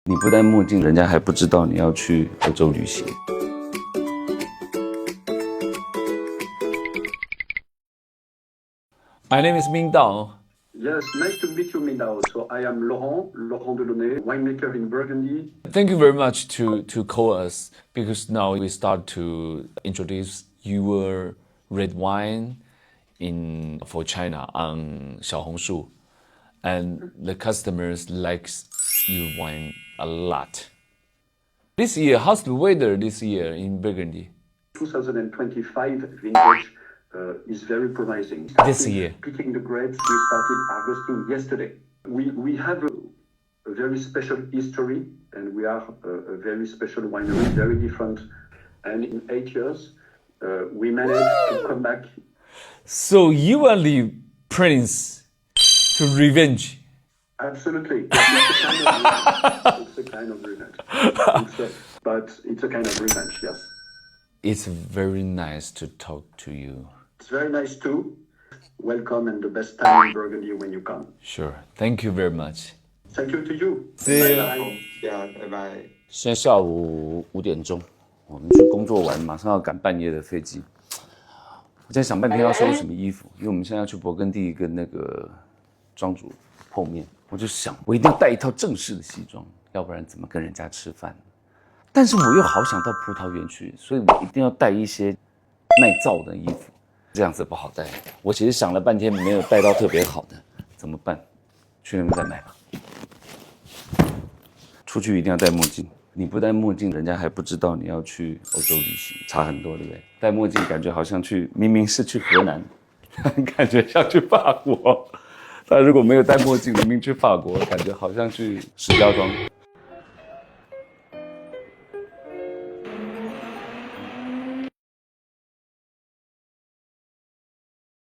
你不戴墨镜，人家还不知道你要去欧洲旅行。My name is Ming Dao. Yes, nice to meet you, Mindao. So I am Laurent Delaunay, winemaker in Burgundy. Thank you very much to call us because now we start to introduce your red wine for China on Xiaohongshu, and the customers likes your wine a lot. This year, how's the weather this year in Burgundy? 2025 vintage is very promising. This year. Picking the grapes, we started harvesting yesterday. We have a very special history, and we are a very special winery, very different. And in 8 years, we managed to come back. So you are the prince to revenge. Absolutely. It's a kind of revenge. But it's a kind of revenge, yes. It's very nice to talk to you. It's very nice too. Welcome and the best time in Burgundy when you come. Sure. Thank you very much. Thank you to you. See you. Bye-bye. Yeah, bye bye. 现在下午5点钟，我们去工作完，马上要赶半夜的飞机。我在想半天要收什么衣服，因为我们现在要去勃艮第跟那个庄主碰面。我就想，我一定要带一套正式的西装，要不然怎么跟人家吃饭？但是我又好想到葡萄园去，所以我一定要带一些耐造的衣服，这样子不好带。我其实想了半天，没有带到特别好的，怎么办？去那边再买吧。出去一定要戴墨镜，你不戴墨镜，人家还不知道你要去欧洲旅行，差很多，对不对？戴墨镜感觉好像去，明明是去河南，感觉像去法国。他如果没有戴墨镜，明明去法国，感觉好像去石家庄。